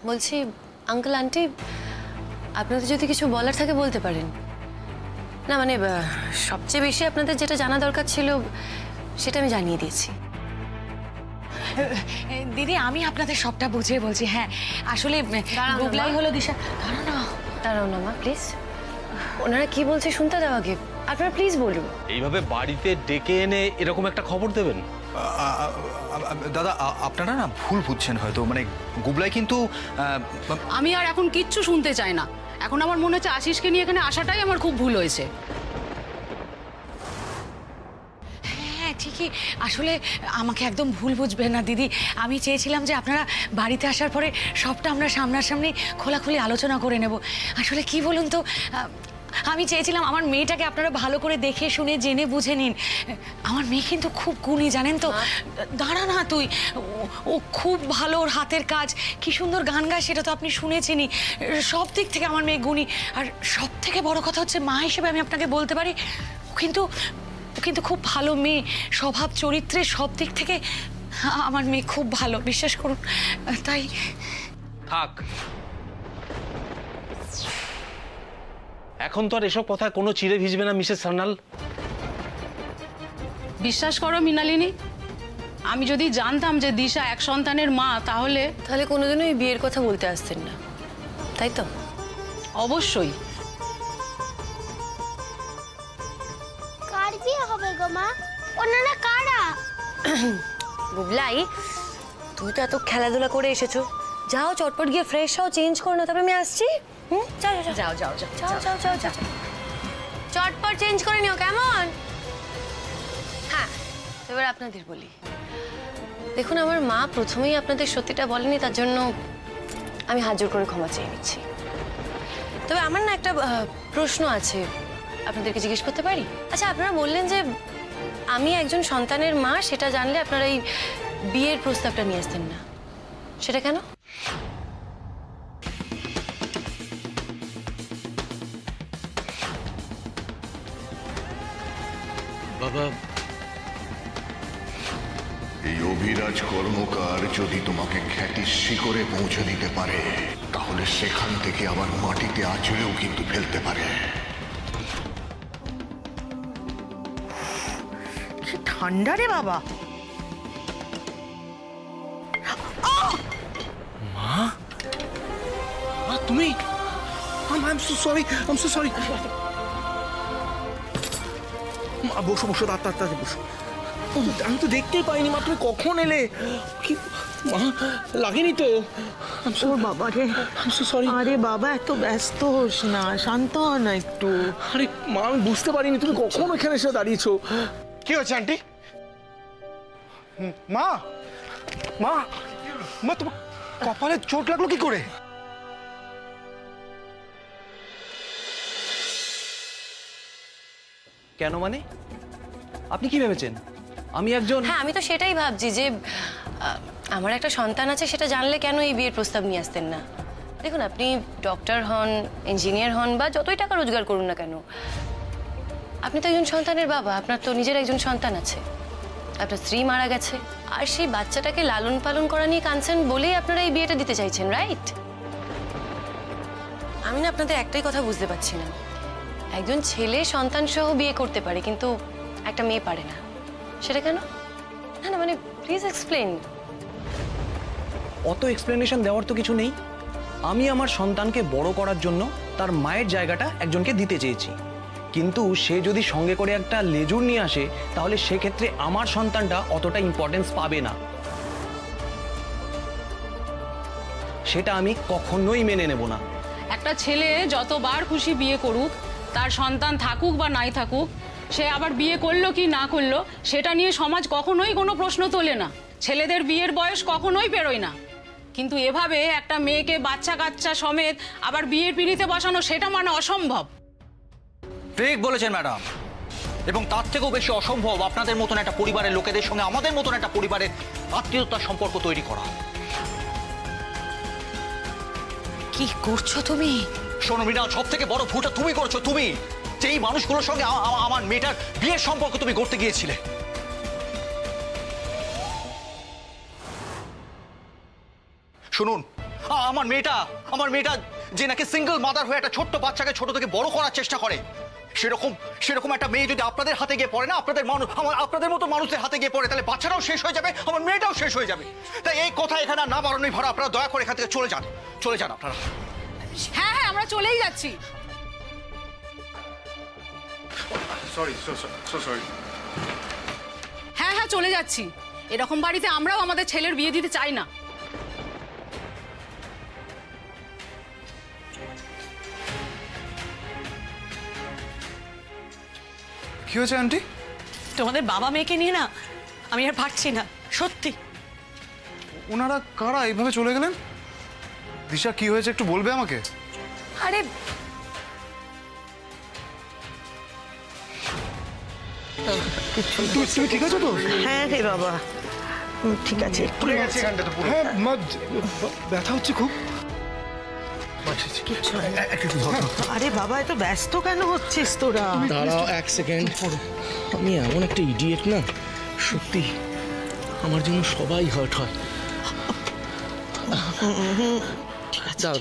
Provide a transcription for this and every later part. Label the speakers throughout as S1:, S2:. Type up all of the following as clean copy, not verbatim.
S1: বলছি uncle aunty আপনাদের যদি কিছু বলার থাকে বলতে পারেন। না মানে সবচেয়ে বেশি আপনাদের যেটা জানা দরকার ছিল সেটা আমি জানিয়ে দিয়েছি।
S2: দিদি আমি আপনাদের সবটা বুঝিয়ে বলছি। হ্যাঁ আসলে গুগলাই হলো দিশা।
S1: দাঁড়াও না মা প্লিজ, ওনারা কি বলছে শুনতে দাও আগে, আপনারা প্লিজ বলুন।
S3: এইভাবে বাড়িতে ডেকে এনে এরকম একটা খবর দেবেন?
S4: দাদা আপনারা না ভুল বুঝছেন হয়তো, মানে গুবলাই কিন্তু
S5: আমি আর এখন কিচ্ছু শুনতে চাই না। এখন আমার মনে হচ্ছে আশিসকে নিয়ে এখানে আসাটাই আমার খুব ভুল হয়েছে।
S2: হ্যাঁ ঠিকই, আসলে আমাকে একদম ভুল বুঝবেন না দিদি। আমি চেয়েছিলাম যে আপনারা বাড়িতে আসার পরে সবটা আমরা সামনাসামনি খোলাখুলি আলোচনা করে নেব। আসলে কি বলুন তো, আমি চেয়েছিলাম আমার মেয়েটাকে আপনারা ভালো করে দেখে শুনে জেনে বুঝে নিন। আমার মেয়ে কিন্তু খুব গুণী জানেন তো। দাঁড়া না তুই, ও খুব ভালো, ওর হাতের কাজ, কি সুন্দর গান গায় সেটা তো আপনি শুনেছেনই। সব দিক থেকে আমার মেয়ে গুণী। আর সব থেকে বড় কথা হচ্ছে মা হিসেবে আমি আপনাকে বলতে পারি কিন্তু কিন্তু খুব ভালো মেয়ে, স্বভাব চরিত্রে সব দিক থেকে আমার মেয়ে খুব ভালো, বিশ্বাস করুন। তাই
S3: থাক, এখন তো আর এসব কথা কোনো চিড়ে ভিজবে না মিসেস সান্যাল।
S5: বিশ্বাস করো মৃণালিনী, আমি যদি জানতাম যে দিশা এক সন্তানের মা তাহলে
S1: কোনোদিনও এই বিয়ের কথা বলতে আসতেন না, তাই তো?
S5: অবশ্যই।
S6: কার বিয়ে হবে গো মা? ওনারা কারা?
S1: গুবলাই, তুই তো এত খেলাধুলা করে এসেছো, যাও চটপট গিয়ে ফ্রেশ হও, চেঞ্জ করো না, তারপরে আমি আসছি। যাও যাও যাও যাও যাও যাও যাও চটপট চেঞ্জ করে নিও, কেমন? হ্যাঁ এবার আপনাদের বলি, দেখুন আমার মা প্রথমেই আপনাদের সত্যিটা বলেনি, তার জন্য আমি হাত জোর করে ক্ষমা চেয়ে নিচ্ছি। তবে আমার না একটা প্রশ্ন আছে, আপনাদেরকে জিজ্ঞেস করতে পারি? আচ্ছা আপনারা বললেন যে আমি একজন সন্তানের মা, সেটা জানলে আপনারা এই বিয়ের প্রস্তাবটা নিয়ে আসতেন না, সেটা কেন?
S3: বাবা,
S7: এই অভিরাজ কর্মকার যদি তোমাকে খ্যাতির শিখরে পৌঁছে দিতে পারে, তাহলে সেখান থেকে আবার মাটিতে আছড়েও কিন্তু ফেলতে পারে।
S2: কি ঠান্ডা রে বাবা।
S3: মা, মা তুমি?
S4: I'm so sorry, I'm so sorry. বসো বসো, তাড়াতাড়ি বসো। আমি তো দেখতেই পাইনি মা, তুমি কখন এলে? কি মা, লাগেনি তো?
S8: ওর বাবা রে,
S4: সরি।
S8: আরে বাবা এত ব্যস্ত হোস না, শান্ত হ না একটু।
S4: আরে মা আমি বুঝতে পারিনি তুমি কখন এখানে এসে দাঁড়িয়েছো।
S9: কি হচ্ছে আন্টি? মা মা মা, তোমার কপালে চোট লাগলো কি করে?
S3: কেন মানে? আপনি কি ভেবেছেন আমি একজন?
S1: হ্যাঁ আমি তো সেটাই ভাবছি যে আমার একটা সন্তান আছে, সেটা জানলে কেন এই বিয়ের প্রস্তাব নিয়ে আসতেন না? দেখুন আপনি ডক্টর হন, ইঞ্জিনিয়ার হন, বা যতই টাকা রোজগার করুন না কেন, আপনি তো একজন সন্তানের বাবা, আপনার তো নিজের একজন সন্তান আছে, আপনার স্ত্রী মারা গেছে, আর সেই বাচ্চাটাকে লালন পালন করা নিয়ে কানসার্ন বলেই আপনারা এই বিয়েটা দিতে চাইছেন, রাইট? আমি না আপনাদের একটাই কথা বুঝতে পারছি না, একজন ছেলে সন্তান সহ বিয়ে করতে পারে কিন্তু একটা মেয়ে পারে না, সেটা কেন? না না মানে প্লিজ এক্সপ্লেইন।
S10: অত এক্সপ্লেনেশন দেওয়ার তো কিছু নেই। আমি আমার সন্তানকে বড় করার জন্য তার মায়ের জায়গাটা একজনকে দিতে চেয়েছি, কিন্তু সে যদি সঙ্গে করে একটা লেজুর নিয়ে আসে তাহলে সেক্ষেত্রে আমার সন্তানটা অতটা ইম্পর্টেন্স পাবে না, সেটা আমি কখনোই মেনে নেব না।
S5: একটা ছেলে যতবার খুশি বিয়ে করুক, তার সন্তান থাকুক বা নাই থাকুক, সে আবার বিয়ে করলো কি না করলো সেটা নিয়ে সমাজ কখনোই কোনো প্রশ্ন তোলে না। ছেলেদের বিয়ের বয়স কখনোই পেরোয় না, কিন্তু এভাবে একটা মেয়েকে বাচ্চা কাচ্চা সমেত আবার বিয়ের পিঁড়িতে বসানো, সেটা মানে অসম্ভব।
S11: ঠিক বলেছেন ম্যাডাম, এবং তার থেকেও বেশি অসম্ভব আপনাদের মতন একটা পরিবারের লোকেদের সঙ্গে আমাদের মতন একটা পরিবারের আত্মীয়তার সম্পর্ক তৈরি করা।
S2: কি করছো তুমি?
S11: শোনো মীরা, সব থেকে বড় ভুলটা তুমি করছো। তুমি যেই মানুষগুলোর সঙ্গে আমার মেয়েটার বিয়ের সম্পর্ক তুমি করতে গিয়েছিলে, শুনুন, আমার মেয়েটা যে নাকি সিঙ্গেল মাদার হয়ে একটা ছোট্ট বাচ্চাকে ছোট থেকে বড় করার চেষ্টা করে, সেরকম একটা মেয়ে যদি আপনাদের হাতে গিয়ে পড়ে না, আপনাদের মতো মানুষের হাতে গিয়ে পড়ে, তাহলে বাচ্চাটাও শেষ হয়ে যাবে, আমার মেয়েটাও শেষ হয়ে যাবে। তাই এই কথা এখানে না বাড়ানোই ভালো, আপনারা দয়া করে এখান থেকে চলে যান আপনারা।
S5: হ্যাঁ হ্যাঁ, আমরা চলেই যাচ্ছি।
S7: সরি।
S5: হ্যাঁ হ্যাঁ, চলে যাচ্ছি। এরকম বাড়িতে আমরাও আমাদের ছেলের বিয়ে দিতে চাই না।
S9: কি হয়েছে আন্টি?
S2: তোমাদের বাবা মেয়েকে নিয়ে না আমি আর পারছি না, সত্যি।
S9: ওনারা কারা এইভাবে চলে গেলেন? দিশা, কি হয়েছে একটু বলবে আমাকে?
S2: আরে
S9: তুমি ঠিক আছো তো?
S8: হ্যাঁ রে বাবা, ঠিক আছে।
S9: হ্যাঁ মা, ব্যথা হচ্ছে খুব।
S8: কিচ্ছু হয় না। আরে বাবা, এত ব্যস্ত কেন হচ্ছিস তোরা?
S4: দাঁড়াও এক সেকেন্ড। আমি এমন একটা ইডিয়েট না, সত্যি আমার জন্য সবাই হার্ট হয়। দাও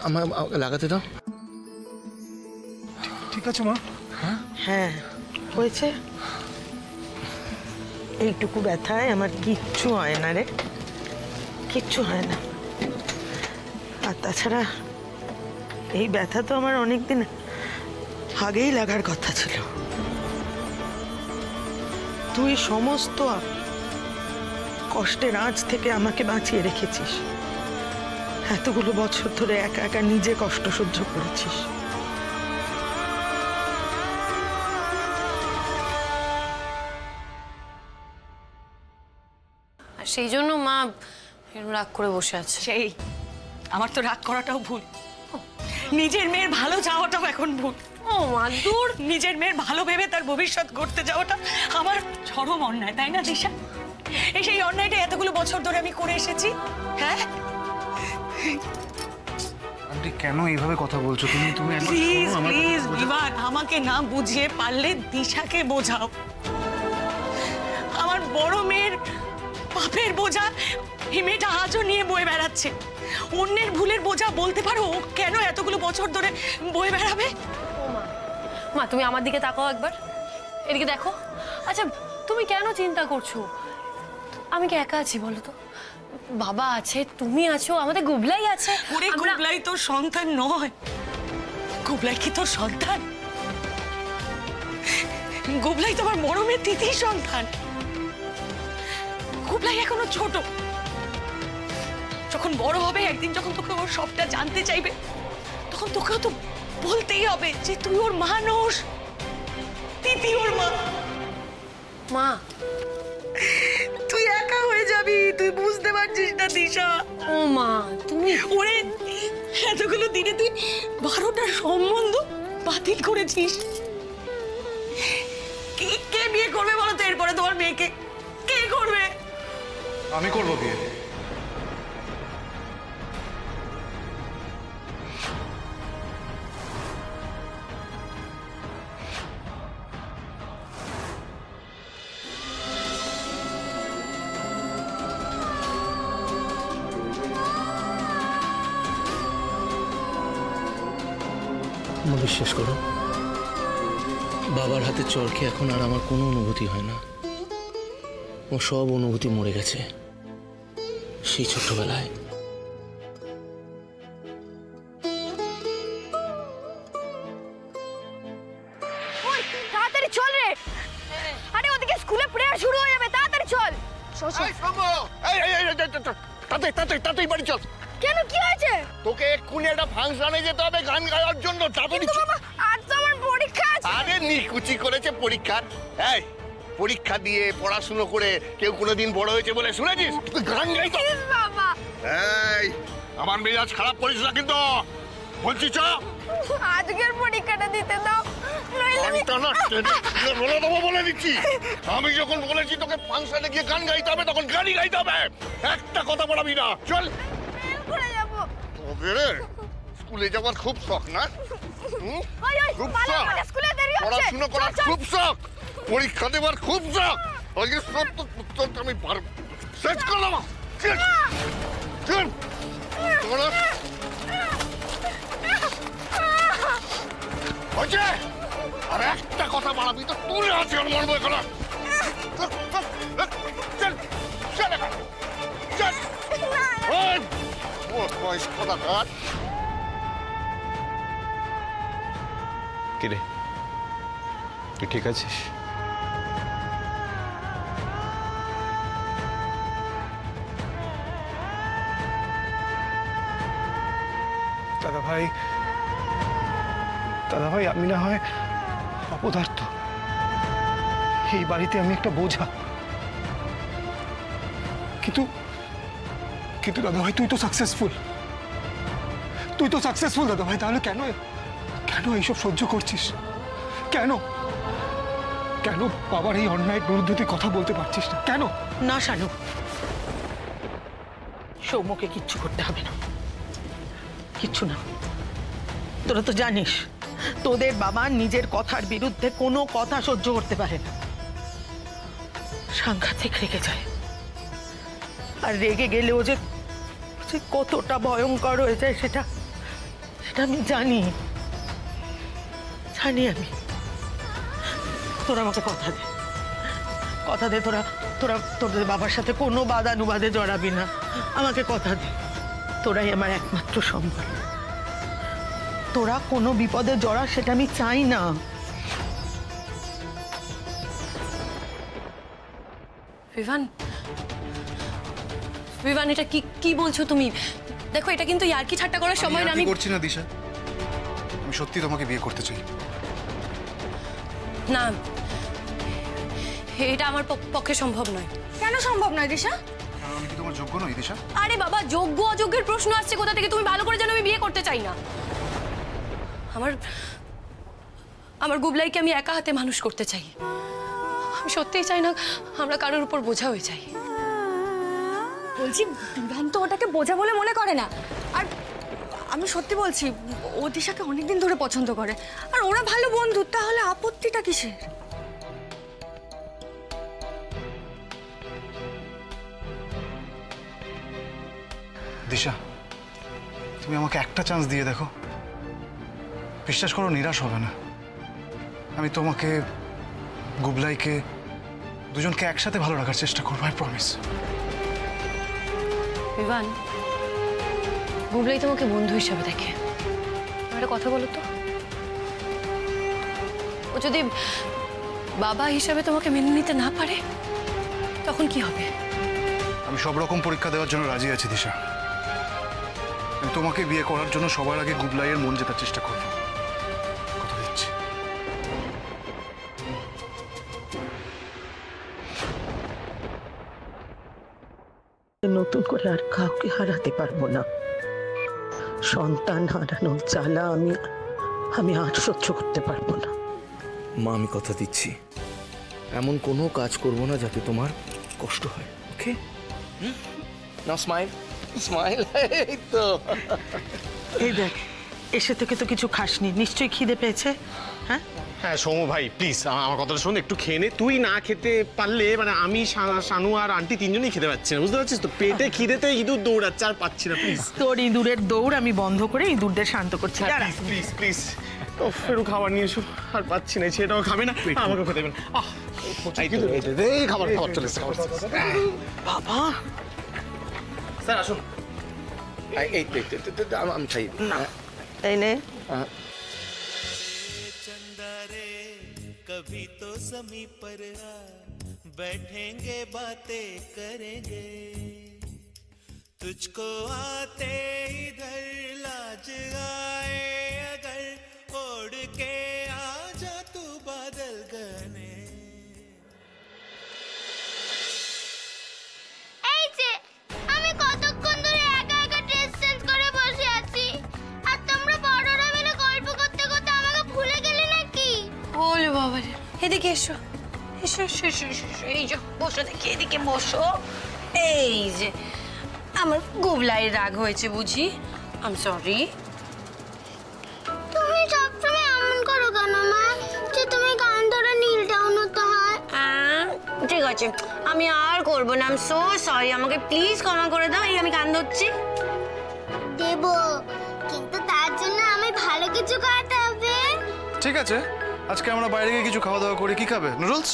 S4: আমার লাগাতে দাও।
S9: ঠিক আছে মা?
S8: হ্যাঁ হয়েছে। এইটুকু ব্যথায় আমার কিচ্ছু হয় না রে, কিচ্ছু হয় না। আর তাছাড়া এই ব্যথা তো আমার অনেকদিন আগেই লাগার কথা ছিল। তুই সমস্ত কষ্টের আঁচ থেকে আমাকে বাঁচিয়ে রেখেছিস। এতগুলো বছর ধরে একা একা নিজে কষ্ট সহ্য করেছিস।
S1: আর সেই জন্য মা এরকম রাগ করে বসে আছে।
S2: সেই আমার তো রাগ করাটাও ভুল, নিজের মেয়ের ভালো চাওয়াটাও এখন ভুল।
S1: ও মা, দূর।
S2: নিজের মেয়ের ভালো ভেবে তার ভবিষ্যৎ গড়তে যাওয়াটা আমার চরম অন্যায়, তাই না দিশা? এই সেই অন্যায়টা এতগুলো বছর ধরে আমি করে এসেছি। হ্যাঁ
S9: আন্টি, কেন এইভাবে কথা বলছো তুমি? তুমি
S2: প্লিজ প্লিজ বিমান, আমাকে না বুঝিয়ে পারলে দিশাকে বোঝাও। আমার বড় মেয়ের পাপের বোঝা এই মেয়েটা আজও নিয়ে বয়ে বেড়াচ্ছে। অন্যের ভুলের বোঝা বলতে পারো ও কেন এতগুলো বছর ধরে বয়ে বেড়াবে?
S1: মা তুমি আমার দিকে তাকাও একবার, এদিকে দেখো। আচ্ছা তুমি কেন চিন্তা করছো? আমি কি একা আছি বলো তো? বাবা আছে, তুমি আছো, আমাদের গুবলাই আছে।
S2: ওরে গুবলাই তোর সন্তান নয়। গুবলাই কি তোর সন্তান? গুবলাই তোমার বড় মেয়ে তিথির সন্তান। গুবলাই এখনো ছোট, যখন বড় হবে একদিন, যখন তোকে ওর সবটা জানতে চাইবে, তখন তোকেও তো বলতেই হবে যে তুই ওর মানুষ, তিথি ওর মা।
S1: মা
S2: তুই একা হয়ে যাবি, তুই বুঝতে পারছিস না দিশা।
S1: ও মা তুমি,
S2: ওরে এতগুলো দিনে তুই 12টা সম্বন্ধ বাতিল করেছিস। কে বিয়ে করবে বলো তো এরপরে তোমার মেয়েকে? কে করবে?
S9: আমি করবো বিয়ে।
S4: বিশ্বাস করো, বাবার হাতে চড় খেয়ে এখন আর আমার কোনো অনুভূতি হয় না। ও সব অনুভূতি মরে গেছে সেই ছোট্টবেলায়।
S6: তাড়াতাড়ি চল রে। আরে ওদিকে স্কুলে প্রেয়ার শুরু হয়ে যাবে, তাড়াতাড়ি চল।
S7: তাড়াতাড়ি বাড়ি চল।
S6: কেন, কি হয়েছে?
S7: তোকে এক্ষুনি একটা ফাংশনে যেতে হবে গান গাওয়ার জন্য। তাড়াতাড়ি চল।
S6: আজ তো আমার পরীক্ষা আছে।
S7: আরে নিকুচি করেছে পরীক্ষার। এই পরীক্ষা দিয়ে পড়াশুনো করে কেউ কোনোদিন বড় হয়েছে বলে শুনেছিস? তুই গান গাইতো
S6: বাবা।
S7: এই আমার মেজাজ খারাপ করিস না কিন্তু, বলছি চ।
S6: আজকের পরীক্ষাটা দিতে দাও,
S7: বলে দেবো বলে দিচ্ছি। আমি যখন বলেছি তোকে ফাংশনে গিয়ে গান গাইতে হবে, তখন গানই গাইতে হবে, একটা কথা বলাবি না। চল। স্কুলে যাওয়ার খুব শখ না? খুব শখ, পড়াশুনো করার খুব শখ, পরীক্ষা দেওয়ার খুব শখ। আমি শেষ করলাম। আর একটা কথা বাড়াবি তো তুলে আছে আর মরবো এখন। চল চল এখন চল।
S10: কিরে, তুই ঠিক আছিস?
S9: দাদা ভাই, আমি না হয় অপদার্থ, এই বাড়িতে আমি একটা বোঝা, কিন্তু কিন্তু দাদা ভাই তুই তো সাকসেসফুল, দাদা ভাই। তাহলে কেন কেন এইসব সহ্য করছিস? কেন কেন বাবার এই অন্যায়ের বিরুদ্ধে তুই কথা বলতে পারছিস না? কেন?
S8: না শানু, সৌম্যকে কিচ্ছু করতে হবে না, কিচ্ছু না। তোরা তো জানিস তোদের বাবা নিজের কথার বিরুদ্ধে কোনো কথা সহ্য করতে পারে না, সাংঘাতিক রেগে যায়। আর রেগে গেলেও যে কতটা ভয়ঙ্কর হয়ে যায় সেটা আমি জানি আমি। তোরা আমাকে কথা দে, তোরা তোদের বাবার সাথে কোনো বাদানুবাদে জড়াবি না, আমাকে কথা দে। তোরাই আমার একমাত্র সম্বল, তোরা কোনো বিপদে জড়া সেটা আমি চাই না।
S1: বিভান, এটা কি বলছো তুমি? দেখো, এটা কিন্তু ইয়ার্কি ঠাট্টা করার সময় না। আমি
S9: করছি না দিশা, আমি সত্যি তোমাকে বিয়ে করতে চাই।
S1: না, এটা আমার পক্ষে সম্ভব নয়।
S6: কেন সম্ভব নয় দিশা?
S9: আমি কি তোমার যোগ্য নই দিশা?
S1: আরে বাবা, যোগ্য অযোগ্যের প্রশ্ন আসছে কোথা থেকে? তুমি ভালো করে জানো আমি বিয়ে করতে চাই না। আমার গুবলাইকে আমি একা হাতে মানুষ করতে চাই। আমি সত্যিই চাই না আমরা কারোর উপর বোঝা হয়ে যাই।
S6: বলছি বিভান তো ওটাকে বোঝা বলে মনে করে না। আর আমি সত্যি বলছি, ও দিশাকে অনেকদিন ধরে পছন্দ করে, আর ওরা ভালো বন্ধু, তাহলে আপত্তিটা কিসের?
S9: দিশা, তুমি আমাকে একটা চান্স দিয়ে দেখো, বিশ্বাস করো নিরাশ হবে না। আমি তোমাকে, গুবলাইকে, দুজনকে একসাথে ভালো রাখার চেষ্টা করবো, আই প্রমিস।
S1: বিভান, গুবলাই তোমাকে বন্ধু হিসাবে দেখে। একটা কথা বলো তো, ও যদি বাবা হিসাবে তোমাকে মেনে নিতে না পারে তখন কি হবে?
S9: আমি সব রকম পরীক্ষা দেওয়ার জন্য রাজি আছি দিশা। আমি তোমাকে বিয়ে করার জন্য সবার আগে গুবলাইয়ের মন জেতার চেষ্টা করব, কথা দিচ্ছি।
S8: নতুন করে আর কাউকে হারাতে পারবো না। সন্তান হারানোর জ্বালা আমি আর সহ্য করতে পারবো না।
S4: মা, আমি কথা দিচ্ছি এমন কোনো কাজ করব না যাতে তোমার কষ্ট হয়, ওকে? না, স্মাইল স্মাইল। এই তো,
S8: এই দেখ, এসে থেকে তো কিছু খাসনি, নিশ্চয়ই খিদে পেয়েছে। হ্যাঁ
S12: হ্যাঁ সৌম্য ভাই, প্লিজ আমার কথাটা শোন, একটু খেয়ে নে। তুই না খেতে পারলে মানে আমি, শানু আর আন্টি তিনজনই খেতে পাচ্ছি না, বুঝতে পারছিস তো? পেটে খিদেতে ইঁদুর দৌড়াচ্ছে, আর পাচ্ছি না। প্লিজ
S8: তোর ইঁদুরের দৌড় আমি বন্ধ করে ইঁদুরদের শান্ত করছি।
S12: প্লিজ প্লিজ, একটু খাবার নিয়ে এসো, আর পাচ্ছি না। সেটাও খাবে না, আমাকে খেতে দেবেন। খাবার চলে এসছে,
S8: বাবা।
S12: স্যার আসুন।
S4: এই আমি খাই না,
S8: এই নে।
S13: कभी तो समीप पर आ बैठेंगे बातें करेंगे, तुझको आते इधर लाज आए अगर ओढ़ के आ जा तू बादल गने।
S14: এই যে আমি কতক্ষণ ধরে একা একা ড্রেস চেঞ্জ করে বসে আছি, আর তোমরা বড়রা মিলে গল্প করতে করতে আমাকে ভুলে গেলে নাকি?
S1: ওলে বাবা রে, এদিকে এসো এসো এসো এসো এসো। এই যে বসো, দেখি এদিকে বসো। এই যে আমার গুবলাইয়ের রাগ হয়েছে বুঝি? I am sorry.
S14: তুমি সবসময় এমন করো কেন মা, যে তুমি গান ধরে নীল ডাউন হতে হয়?
S1: ঠিক আছে, আমি আর করবো না। আই এম সো সরি, আমাকে প্লিজ ক্ষমা করে দাও। এই আমি গান ধরছি।
S9: ঠিক আছে, আজকে আমরা বাইরে গিয়ে কিছু খাওয়া দাওয়া করি। কি খাবে? নুডলস?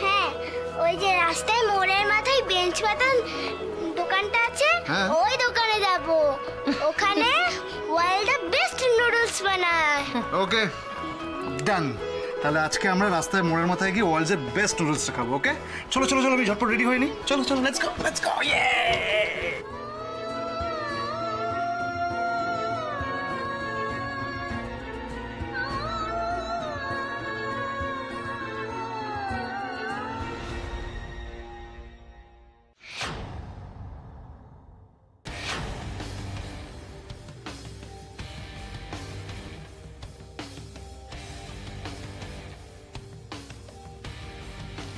S14: হ্যাঁ, ওই যে রাস্তায় মোড়ের মাথায় বেঞ্চ পাতার দোকানটা আছে, ওই দোকানে যাব। ওখানে ওয়ার্ল্ডের বেস্ট নুডলস বানায়।
S9: ওকে, ডান। তাহলে আজকে আমরা রাস্তায় মোড়ের মাথায় গিয়ে ওয়ার্ল্ডের বেস্ট নুডলসটা খাবো। ওকে, চলো চলো চলো, আমি ঝটপট রেডি হইনি। চলো চলো, লেটস গো লেটস গো। ইয়ে!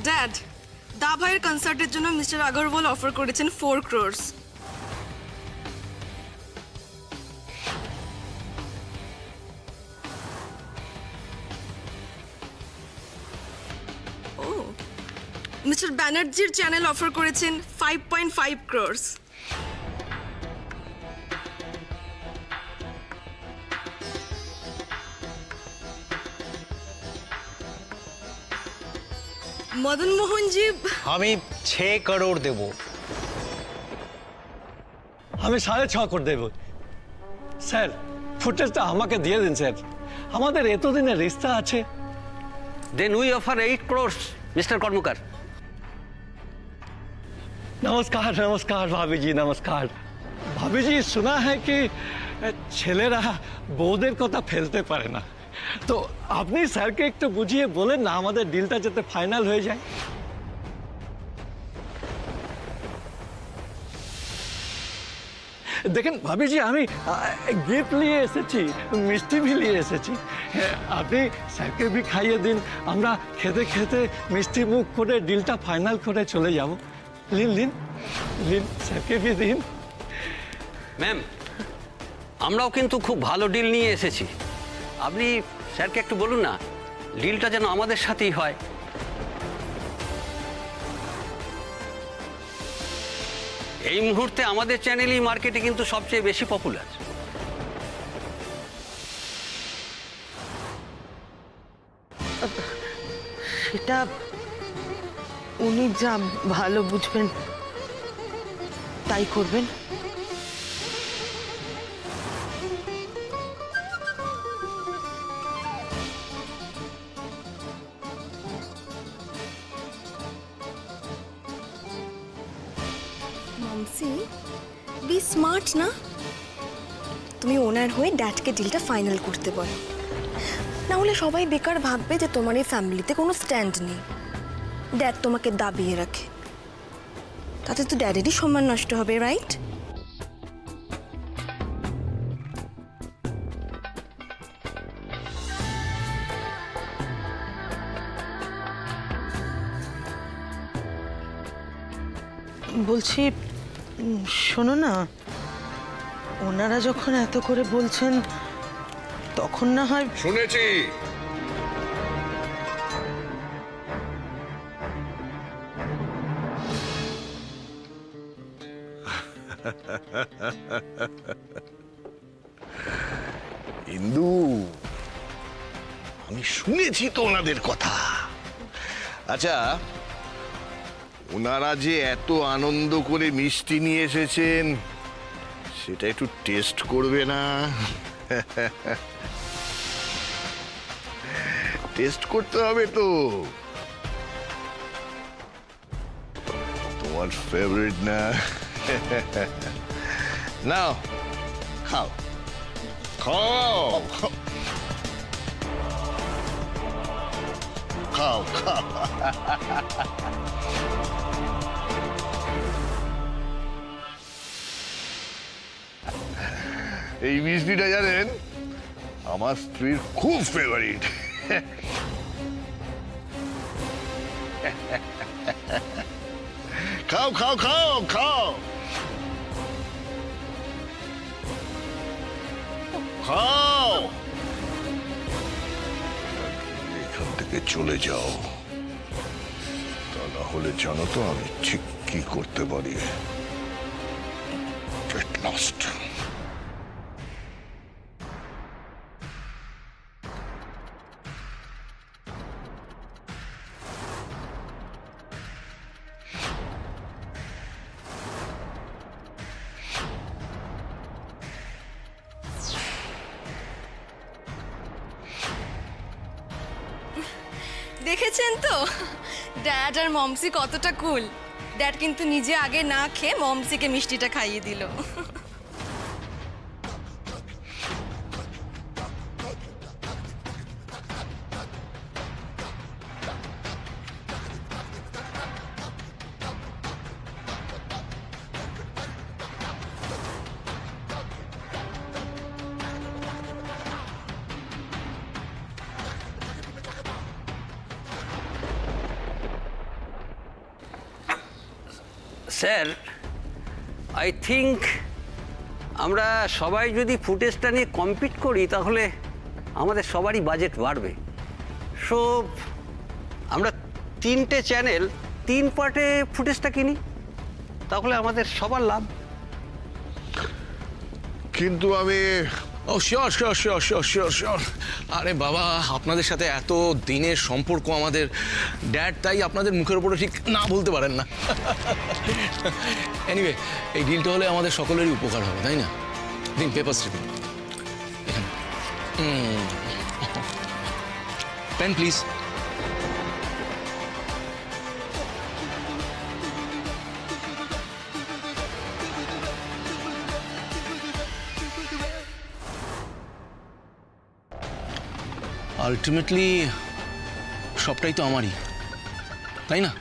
S6: ড্যাড, দা ভাইয়ের কনসার্টের জন্য মিস্টার আগরওয়াল অফার করেছেন 4 crores। ও, মিস্টার ব্যানার্জির চ্যানেল অফার করেছেন 5.5 crores। মদন মোহনজি
S15: আমি 6 करोड़ দেব।
S16: আমি 6.5 করে দেব। স্যার, ফুটেজটা আমাকে দিয়ে দিন স্যার, আমাদের এতদিনের রিস্তা আছে।
S17: Then we offer 8 crores mister Karmakar.
S16: नमस्कार नमस्कार भाभी जी, नमस्कार। भाभी जी, सुना है कि ছেলেরা বউদের কথা ফেলতে পারে না, তো আপনি স্যারকে একটু বুঝিয়ে বলেন না আমাদের ডিলটা যাতে ফাইনাল হয়ে যায়। দেখেন ভাবি জি, আমি গিফট নিয়ে এসেছি, মিষ্টি भी নিয়ে এসেছি। আপনি স্যারকে भी খাইয়ে দিন, আমরা খেতে খেতে মিষ্টি মুখ করে ডিলটা ফাইনাল করে চলে যাব। লিন লিন লিন, স্যারকে भी দিন।
S17: ম্যাম, আমরাও কিন্তু খুব ভালো ডিল নিয়ে এসেছি, আপনি স্যারকে একটু বলুন না ডিলটা যেন আমাদের সাথেই হয়। এই মুহূর্তে আমাদের চ্যানেলই মার্কেটে কিন্তু সবচেয়ে বেশি পপুলার।
S8: সেটা উনি যা ভালো বুঝবেন তাই করবেন।
S6: মামসি, বি স্মার্ট না? তুমি ওনার হয়ে ড্যাডকে ডিলটা ফাইনাল করতে বলো, না হলে সবাই বেকার ভাববে যে তোমার এই ফ্যামিলিতে কোনো স্ট্যান্ড নেই। ড্যাড তোমাকে দাবিয়ে রাখে, তাতে তো ড্যাডেরই সম্মান নষ্ট হবে, রাইট?
S8: বলছি, শোনো না, ওনারা যখন এত করে বলছেন তখন না হয়।
S7: শুনেছি,
S18: ইন্দু, আমি শুনেছি তো ওনাদের কথা। আচ্ছা, ওনারা যে এত আনন্দ করে মিষ্টি নিয়ে এসেছেন সেটা একটু টেস্ট করবে না? টেস্ট করতে হবে তো। তোমার ফেভারিট না? নাও খাও খাও খাও খাও। এই মিষ্টিটা জানেন আমার স্ত্রীর খুব ফেভারিট। খাও খাও খাও খাও খাও। এখান থেকে চলে যাও, তা না হলে জানো তো আমি ঠিক কি করতে পারি। Get lost.
S6: দেখেছেন তো ড্যাড আর মমসি কতটা কুল। ড্যাড কিন্তু নিজে আগে না খেয়ে মমসিকে মিষ্টিটা খাইয়ে দিল।
S17: স্যার, আই থিঙ্ক আমরা সবাই যদি ফুটেজটা নিয়ে কম্পিট করি তাহলে আমাদের সবারই বাজেট বাড়বে। সো আমরা 3টে চ্যানেল 3 পার্টে ফুটেজটা কিনি, তাহলে আমাদের সবার লাভ।
S7: কিন্তু আমি
S4: ও sure sure sure sure sure sure. আরে বাবা, আপনাদের সাথে এত দিনের সম্পর্ক আমাদের ড্যাড, তাই আপনাদের মুখের উপরে ঠিক না বলতে পারেন না। এনিওয়ে, এই ডিলটা হলে আমাদের সকলেরই উপকার হবে, তাই না? দিন পেপার স্ট্রিপিং এখানে। Pen please. আলটিমেটলি সবটাই তো আমারই, তাই না?